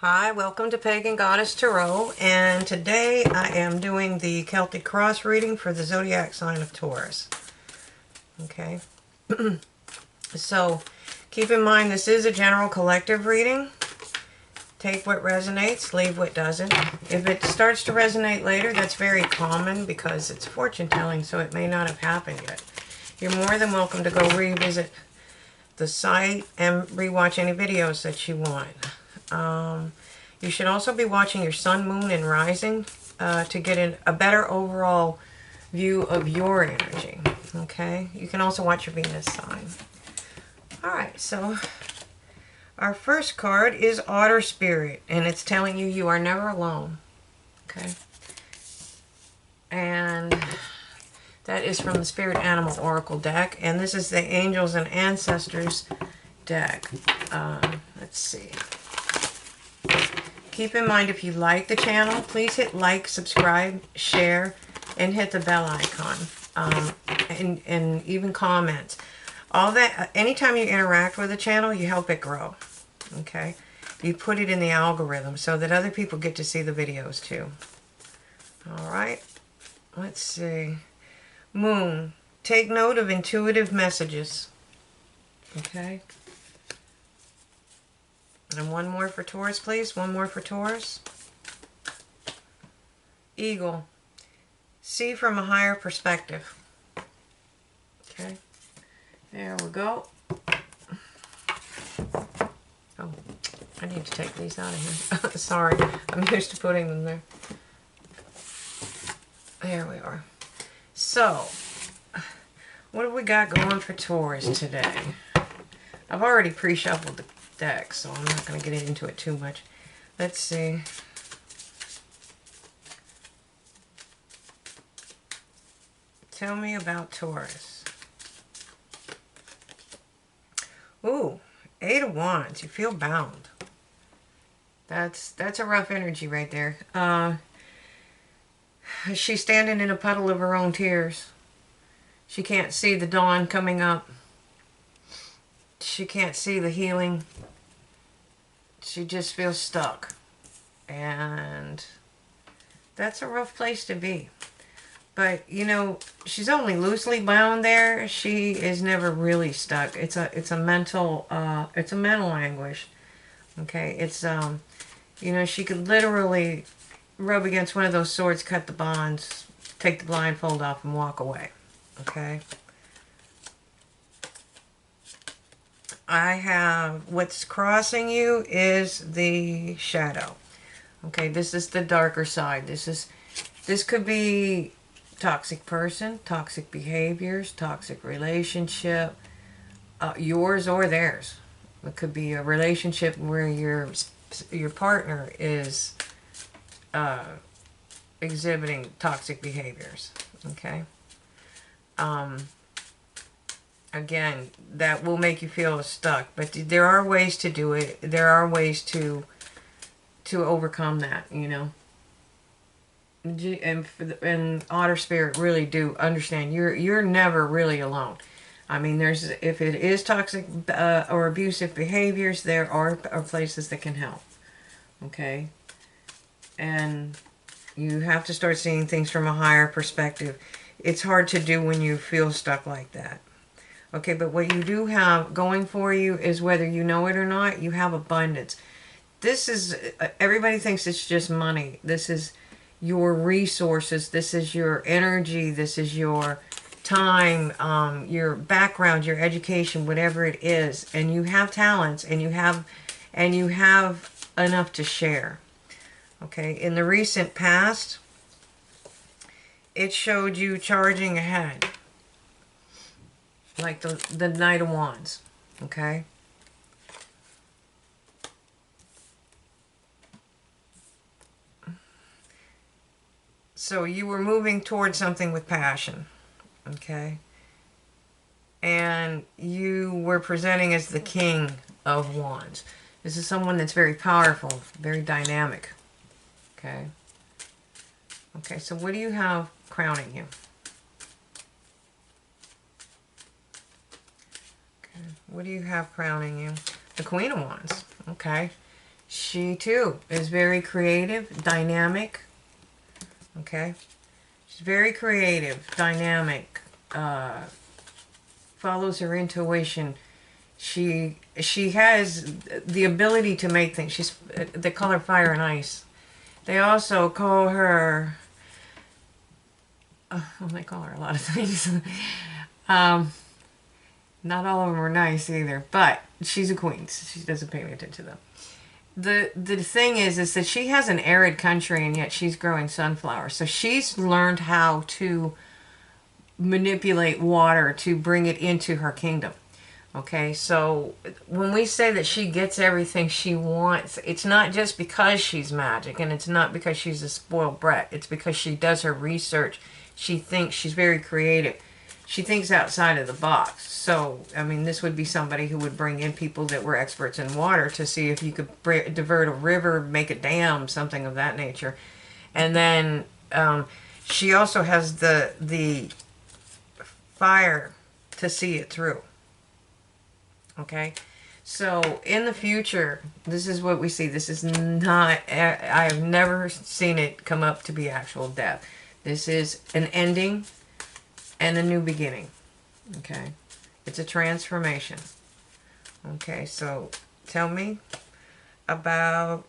Hi, welcome to Pagan Goddess Tarot, and today I am doing the Celtic Cross reading for the zodiac sign of Taurus. Okay, so keep in mind this is a general collective reading. Take what resonates, leave what doesn't. If it starts to resonate later, that's very common because it's fortune telling, so it may not have happened yet. You're more than welcome to go revisit the site and rewatch any videos that you want. You should also be watching your sun, moon, and rising to get a better overall view of your energy. Okay? You can also watch your Venus sign. Alright, so our first card is Otter Spirit, and it's telling you you are never alone. Okay? And that is from the Spirit Animal Oracle deck, and this is the Angels and Ancestors deck. Let's see. Keep in mind, if you like the channel, please hit like, subscribe, share, and hit the bell icon, and even comment. All that, anytime you interact with the channel, you help it grow, okay? You put it in the algorithm so that other people get to see the videos too. All right, let's see. Moon, take note of intuitive messages, okay? And one more for Taurus, please. One more for Taurus. Eagle, see from a higher perspective. Okay, there we go. Oh, I need to take these out of here. Sorry, I'm used to putting them there. There we are. So, what have we got going for Taurus today? I've already pre-shuffled the deck, so I'm not going to get into it too much. Let's see. Tell me about Taurus. Ooh, 8 of Wands. You feel bound. That's a rough energy right there. She's standing in a puddle of her own tears. She can't see the dawn coming up. She can't see the healing. She just feels stuck. And that's a rough place to be. But, you know, she's only loosely bound there. She is never really stuck. It's a mental anguish. Okay, it's you know, she could literally rub against one of those swords, cut the bonds, take the blindfold off, and walk away. Okay. I have, what's crossing you is the shadow. Okay, this is the darker side. This could be toxic person, toxic behaviors, toxic relationship, yours or theirs. It could be a relationship where your partner is exhibiting toxic behaviors. Okay. Again, that will make you feel stuck, but there are ways to do it. There are ways to overcome that, you know. And Otter Spirit really do understand you're never really alone. I mean, if it is toxic or abusive behaviors, there are places that can help. Okay, and you have to start seeing things from a higher perspective. It's hard to do when you feel stuck like that. Okay, but what you do have going for you is, whether you know it or not, you have abundance. This is, everybody thinks it's just money. This is your resources. This is your energy. This is your time, your background, your education, whatever it is. And you have talents, and you have enough to share. Okay, in the recent past, it showed you charging ahead. Like the Knight of Wands, okay? So you were moving towards something with passion, okay? And you were presenting as the King of Wands. This is someone that's very powerful, very dynamic, okay? Okay, so what do you have crowning you? What do you have crowning you? The Queen of Wands. Okay. She too is very creative, dynamic. Okay. She's very creative, dynamic, follows her intuition. She has the ability to make things. They call her fire and ice. They also call her well, they call her a lot of things. Not all of them are nice either, but she's a queen. So she doesn't pay any attention to them. The thing is that she has an arid country and yet she's growing sunflowers. So she's learned how to manipulate water to bring it into her kingdom. Okay, so when we say that she gets everything she wants, it's not just because she's magic, and it's not because she's a spoiled brat. It's because she does her research. She thinks she's very creative. She thinks outside of the box. So, I mean, this would be somebody who would bring in people that were experts in water to see if you could divert a river, make a dam, something of that nature. And then she also has the fire to see it through. Okay, so in the future, this is what we see. This is not, I have never seen it come up to be actual death. This is an ending and a new beginning. Okay, it's a transformation. Okay, so tell me about,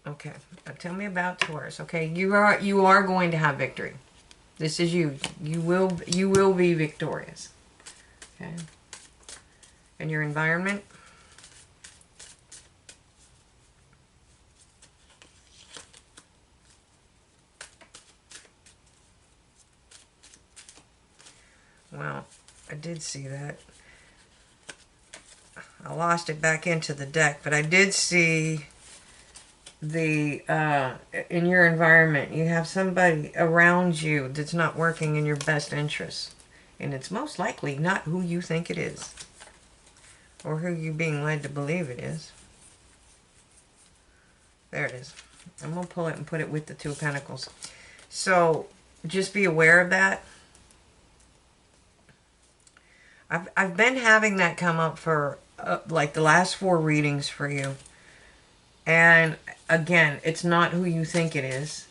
okay, tell me about Taurus. Okay, you are going to have victory. This is you. You will be victorious. Okay. And your environment. Well, I did see that. I lost it back into the deck, but I did see the in your environment you have somebody around you that's not working in your best interest, and it's most likely not who you think it is. Or who you're being led to believe it is. There it is. I'm going to pull it and put it with the Two of Pentacles. So, just be aware of that. I've been having that come up for like the last 4 readings for you. And again, it's not who you think it is.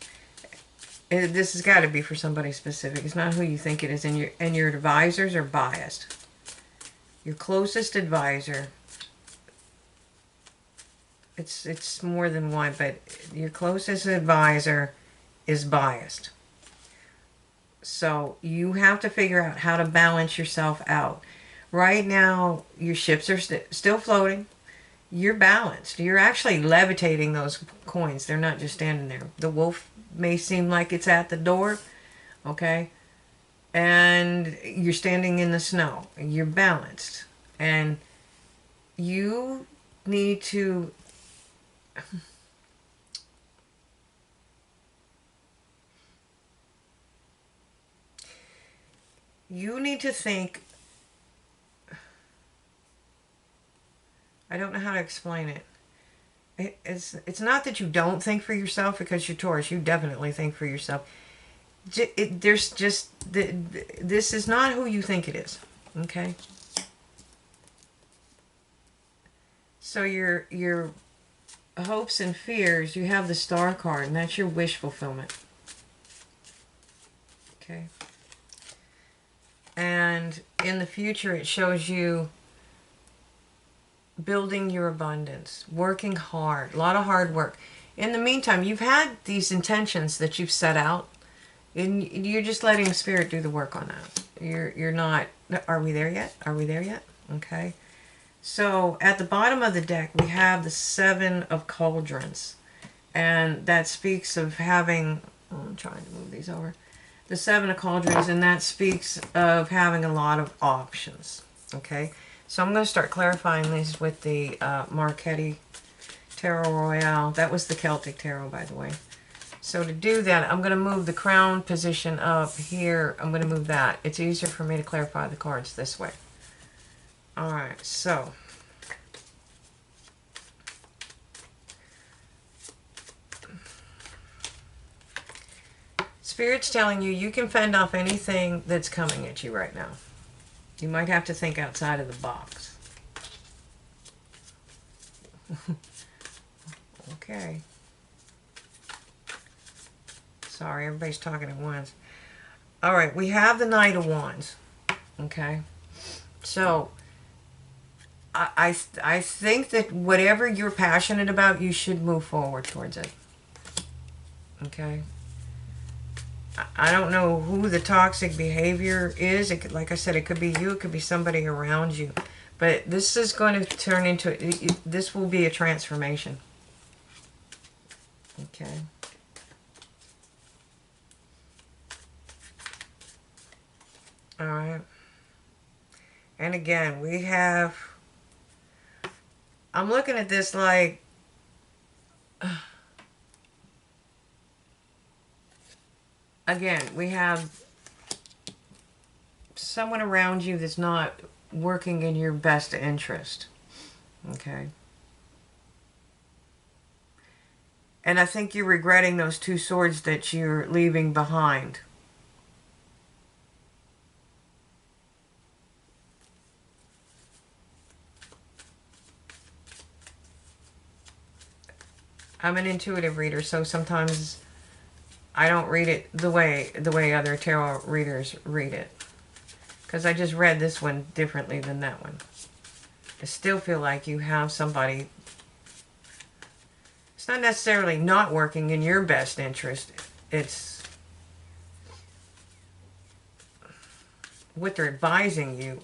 This has got to be for somebody specific. It's not who you think it is. And your advisors are biased. Your closest advisor, it's more than one, but your closest advisor is biased. So you have to figure out how to balance yourself out. Right now, your ships are still floating. You're balanced. You're actually levitating those coins. They're not just standing there. The wolf may seem like it's at the door, okay? And you're standing in the snow. You're balanced. And you need to think, I don't know how to explain it. It's not that you don't think for yourself, because you're Taurus. You definitely think for yourself. There's just, this is not who you think it is. Okay? So your hopes and fears, you have the Star card, and that's your wish fulfillment. Okay? And in the future, it shows you building your abundance, working hard, a lot of hard work. In the meantime, you've had these intentions that you've set out, and you're just letting Spirit do the work on that. You're not, are we there yet? Are we there yet? Okay. So at the bottom of the deck, we have the 7 of Cauldrons, and that speaks of having, I'm trying to move these over, the 7 of Cauldrons, and that speaks of having a lot of options. Okay. So I'm going to start clarifying these with the Marquette Tarot Royale. That was the Celtic Tarot, by the way. So to do that, I'm going to move the crown position up here. I'm going to move that. It's easier for me to clarify the cards this way. Alright, so Spirit's telling you you can fend off anything that's coming at you right now. You might have to think outside of the box. Okay. Sorry, everybody's talking at once. All right, we have the Knight of Wands. Okay. So, I think that whatever you're passionate about, you should move forward towards it. Okay. I don't know who the toxic behavior is. It could, like I said, it could be you. It could be somebody around you. But this is going to turn into, this will be a transformation. Okay. All right. And again, we have, I'm looking at this like, again, we have someone around you that's not working in your best interest. Okay. And I think you're regretting those two swords that you're leaving behind. I'm an intuitive reader, so sometimes I don't read it the way other tarot readers read it. Because I just read this one differently than that one. I still feel like you have somebody. It's not necessarily not working in your best interest. It's what they're advising you.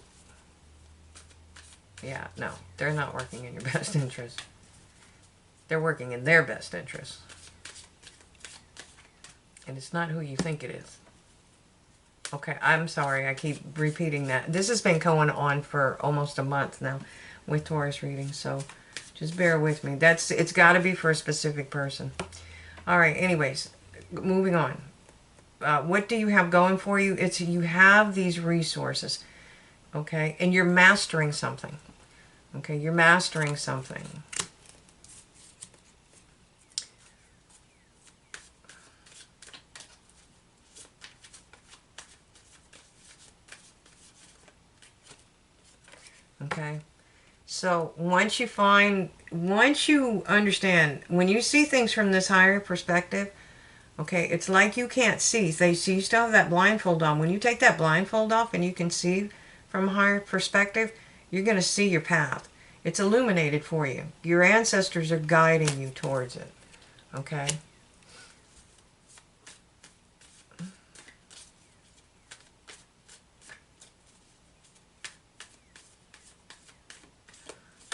Yeah, no, they're not working in your best interest. They're working in their best interest. And it's not who you think it is. Okay, I'm sorry, I keep repeating that. This has been going on for almost a month now with Taurus readings, so just bear with me. It's got to be for a specific person. All right, anyways, moving on. What do you have going for you? It's you have these resources, okay? And you're mastering something. Okay, you're mastering something. Okay, so once you understand, when you see things from this higher perspective, okay, it's like you can't see. So you still have that blindfold on. When you take that blindfold off and you can see from a higher perspective, you're going to see your path. It's illuminated for you. Your ancestors are guiding you towards it. Okay?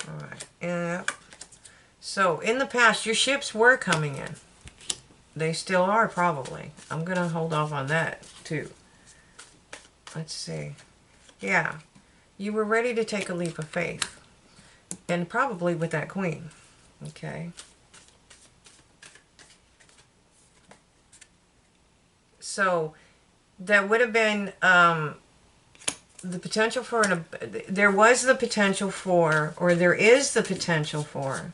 All right. Yeah. So, in the past, your ships were coming in. They still are, probably. I'm going to hold off on that, too. Let's see. Yeah. You were ready to take a leap of faith. And probably with that queen. Okay. So, that would have been the potential for there was the potential for, or there is the potential for,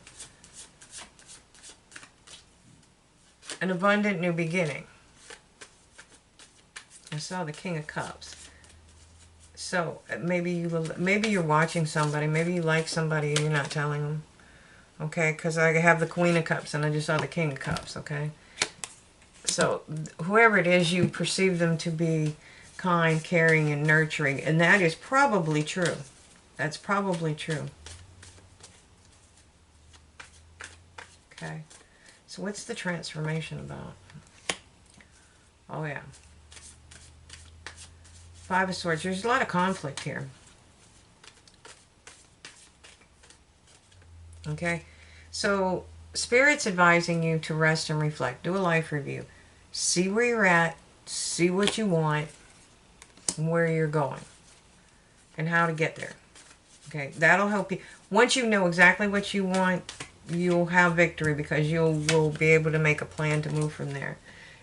an abundant new beginning. I saw the King of Cups. So maybe you're watching somebody, maybe you like somebody and you're not telling them. Okay, because I have the Queen of Cups and I just saw the King of Cups. Okay, so whoever it is, you perceive them to be kind, caring, and nurturing, and that is probably true. That's probably true. Okay, so what's the transformation about? Oh yeah. Five of Swords. There's a lot of conflict here. Okay, so Spirit's advising you to rest and reflect. Do a life review. See where you're at. See what you want. And where you're going. And how to get there. Okay, that'll help you. Once you know exactly what you want, you'll have victory because you will be able to make a plan to move from there.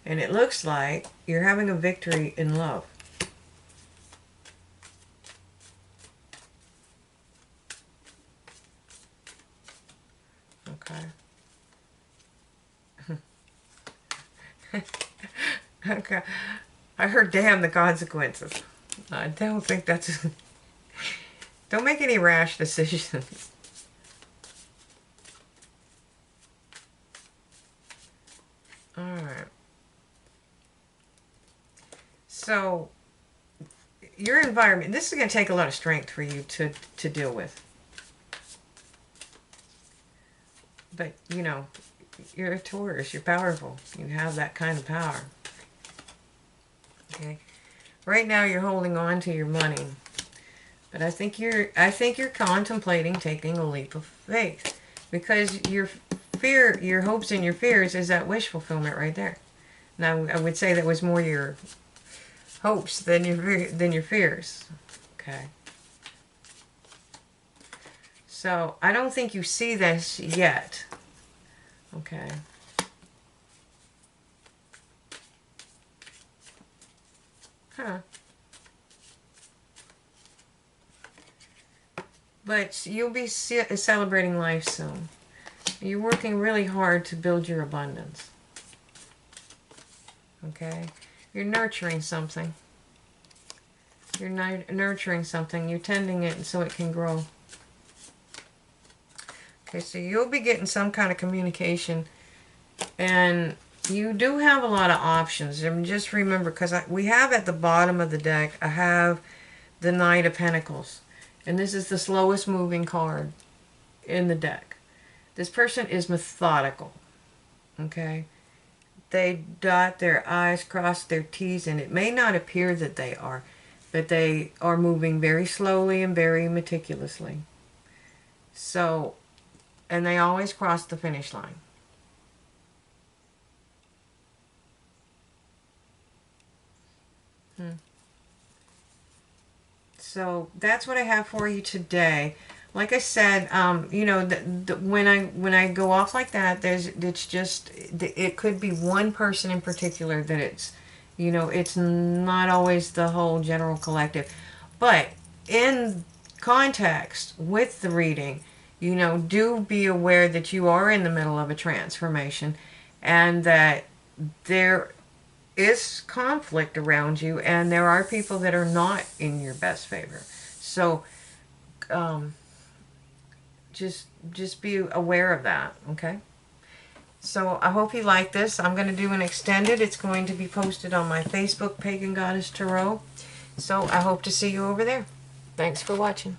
And it looks like you're having a victory in love. Okay. Okay. I heard damn the consequences. I don't think that's... Don't make any rash decisions. So your environment, this is going to take a lot of strength for you to deal with. But, you know, you're a Taurus. You're powerful. You have that kind of power. Okay. Right now you're holding on to your money. But I think you're contemplating taking a leap of faith. Because your fear, your hopes and your fears is that wish fulfillment right there. Now, I would say that was more your hopes than your fears. Okay. So, I don't think you see this yet. Okay. Huh. But you'll be celebrating life soon. You're working really hard to build your abundance. Okay? You're nurturing something. You're nurturing something. You're tending it so it can grow. Okay, so you'll be getting some kind of communication. And you do have a lot of options. And just remember, because we have at the bottom of the deck, I have the Knight of Pentacles. And this is the slowest moving card in the deck. This person is methodical. Okay? They dot their I's, cross their T's, and it may not appear that they are, but they are moving very slowly and very meticulously. So, and they always cross the finish line. So that's what I have for you today. Like I said, you know, when I go off like that, it's just, it could be one person in particular that it's, you know, it's not always the whole general collective. But in context with the reading, you know, do be aware that you are in the middle of a transformation and that there is conflict around you and there are people that are not in your best favor. So, just be aware of that, okay? So I hope you like this. I'm going to do an extended. It's going to be posted on my Facebook, Pagan Goddess Tarot. So I hope to see you over there. Thanks for watching.